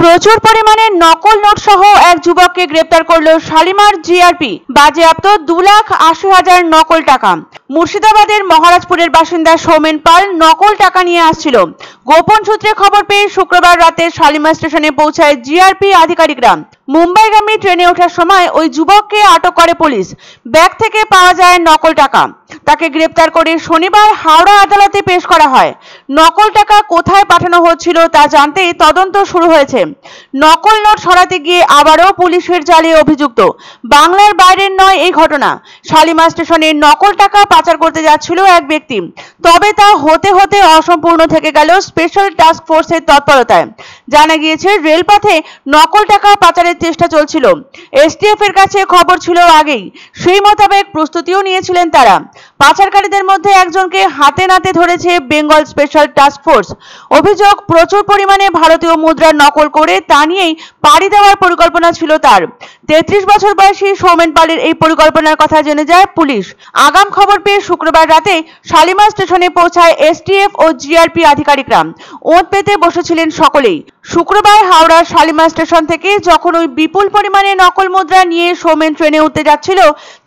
প্রচুর পরিমাণে নকল নোট সহ এক যুবককে গ্রেপ্তার করল শালিমার জিআরপি। বাজেয়াপ্ত 2,80,000 নকল টাকা। মুর্শিদাবাদের মহারাজপুরের বাসিন্দা সৌমেন পাল নকল টাকা নিয়ে আসছিল। গোপন সূত্রে খবর পেয়ে শুক্রবার রাতে শালিমার স্টেশনে পৌঁছায় জিআরপি আধিকারিকরা। মুম্বাইগামী ট্রেনে ওঠার সময় ওই যুবককে আটক করে পুলিশ। ব্যাগ থেকে পাওয়া যায় নকল টাকা। তাকে গ্রেপ্তার করে শনিবার হাওড়া আদালতে পেশ করা হয়। নকল টাকা কোথায় পাঠানো হচ্ছিল তা জানতে তদন্ত শুরু হয়েছে। নকল নোট সরাতে গিয়ে আবারও পুলিশের জালে অভিযুক্ত। বাংলার বাইরের নয় এই ঘটনা। শালিমার স্টেশনে নকল টাকা পাচার করতে যাচ্ছিল এক ব্যক্তি, তবে তা হতে হতে অসম্পূর্ণ থেকে গেল স্পেশাল টাস্ক ফোর্সের তৎপরতায়। জানা গিয়েছে রেলপথে নকল টাকা পাচারের চেষ্টা চলছিল। এসটিএফ এর কাছে খবর ছিল আগেই, সেই মোতাবেক প্রস্তুতিও নিয়েছিলেন তারা। পাচারকারীদের মধ্যে একজনকে হাতে নাতে ধরেছে বেঙ্গল স্পেশাল টাস্ক ফোর্স। অভিযোগ, প্রচুর পরিমাণে ভারতীয় মুদ্রার নকল করে তা নিয়েই পাড়ি দেওয়ার পরিকল্পনা ছিল তার। 33 বছর বয়সী সৌমেন পালের এই পরিকল্পনার কথা জেনে যায় পুলিশ। আগাম খবর পেয়ে শুক্রবার রাতে শালিমার স্টেশনে পৌঁছায় এসটিএফ ও জিআরপি আধিকারিকরা। ওঁত পেতে বসেছিলেন সকলেই। শুক্রবার হাওড়ার শালিমার স্টেশন থেকে যখন ওই বিপুল পরিমাণে নকল মুদ্রা নিয়ে সৌমেন ট্রেনে উঠতে যাচ্ছিল,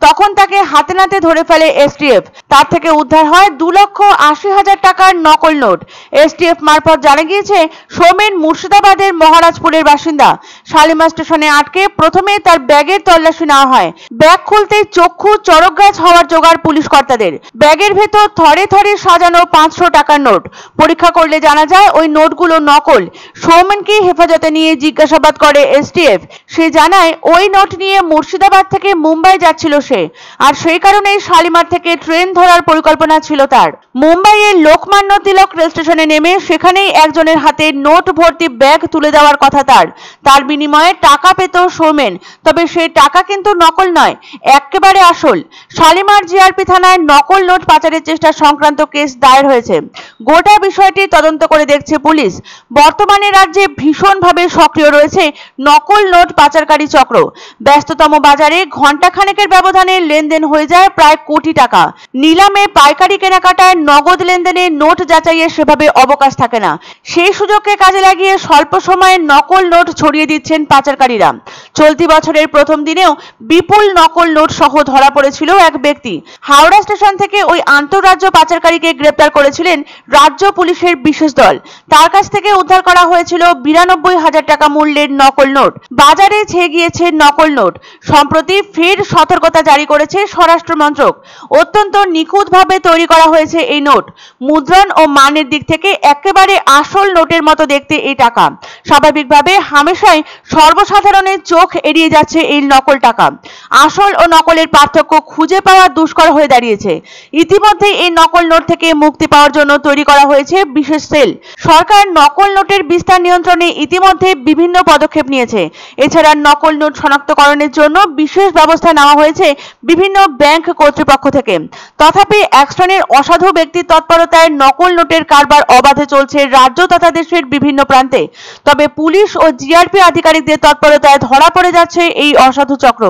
তখন তাকে হাতে নাতে ধরে ফেলে এসটিএফ। তার থেকে উদ্ধার হয় 2,80,000 টাকার নকল নোট। এসটিএফ মারফত জানা গিয়েছে, সৌমেন মুর্শিদাবাদের মহারাজপুরের বাসিন্দা। শালিমার স্টেশনে আটকে প্রথমে তার ব্যাগের তল্লাশি নেওয়া হয়। ব্যাগ খুলতে চক্ষু চড়ক গাছ হওয়ার জোগাড় পুলিশ কর্তাদের। ব্যাগের ভেতর থরে থরে সাজানো 500 টাকার নোট। পরীক্ষা করলে জানা যায় ওই নোটগুলো নকল। সৌমেনকে হেফাজতে নিয়ে জিজ্ঞাসাবাদ করে এসটিএফ। সে জানায় ওই নোট নিয়ে মুর্শিদাবাদ থেকে মুম্বাই যাচ্ছিল সে, আর সেই কারণে শালিমার থেকে ট্রেন ধরার পরিকল্পনা ছিল তার। মুম্বাইয়ের লোকমান্য তিলক রেল স্টেশনে নেমে সেখানেই একজনের হাতে নোট ভর্তি ব্যাগ তুলে দেওয়ার কথা তার বিনিময়ে টাকা পেত সৌমেন। তবে সেই টাকা কিন্তু নকল নয়, একেবারে আসল। শালিমার জিআরপি থানায় নকল নোট পাচারের চেষ্টা সংক্রান্ত কেস দায়ের হয়েছে। গোটা বিষয়টি তদন্ত করে দেখছে পুলিশ। বর্তমানে রাজ্যে ভীষণভাবে সক্রিয় রয়েছে নকল নোট পাচারকারী চক্র। ব্যস্ততম বাজারে ঘণ্টাখানেকের ব্যবধানে লেনদেন হয়ে যায় প্রায় কোটি টাকা। নিলামে পাইকারি কেনাকাটায় নগদ লেনদেনে নোট যাচাইয়ের সেভাবে অবকাশ থাকে না। সেই সুযোগকে কাজে লাগিয়ে স্বল্প সময়ে নকল নোট ছড়িয়ে দিচ্ছেন পাচারকারীরা। চলতি বছরের প্রথম দিনেও বিপুল নকল নোট সহ ধরা পড়েছিল এক ব্যক্তি। হাওড়া স্টেশন থেকে ওই আন্তঃরাজ্য পাচারকারীকে গ্রেপ্তার করেছিলেন রাজ্য পুলিশের বিশেষ দল। তার কাছ থেকে উদ্ধার করা হয়েছিল 92,000 টাকা মূল্যের নকল নোট। বাজারে ছেয়ে গিয়েছে নকল নোট। সম্প্রতি ফের সতর্কতা জারি করেছে স্বরাষ্ট্র মন্ত্রক। অত্যন্ত নিখুঁতভাবে তৈরি করা হয়েছে এই নোট। মুদ্রণ ও মানের দিক থেকে একেবারে আসল নোটের মতো দেখতে এই টাকা। স্বাভাবিকভাবে হামেশাই সর্বসাধারণের চোখ এড়িয়ে যাচ্ছে এই নকল টাকা। আসল ও নকলের পার্থক্য খুঁজে পাওয়া দুষ্কর হয়ে দাঁড়িয়েছে। ইতিমধ্যে এই নকল নোট থেকে মুক্তি পাওয়ার জন্য তৈরি করা হয়েছে বিশেষ সেল। সরকার নকল নোটের বিস্তার নিয়ন্ত্রণে ইতিমধ্যে বিভিন্ন পদক্ষেপ নিয়েছে। এছাড়া নকল নোট শনাক্তকরণের জন্য বিশেষ ব্যবস্থা নেওয়া হয়েছে বিভিন্ন ব্যাংক কর্তৃপক্ষ থেকে। তথাপি এক শ্রেণীর অসাধু ব্যক্তির তৎপরতায় নকল নোটের কারবার অবাধে চলছে রাজ্য তথা দেশের বিভিন্ন প্রান্তে। তবে পুলিশ ও জিআরপি আধিকারিকদের তৎপরতায় ধরা পড়ে যাচ্ছে এই অসাধু চক্র।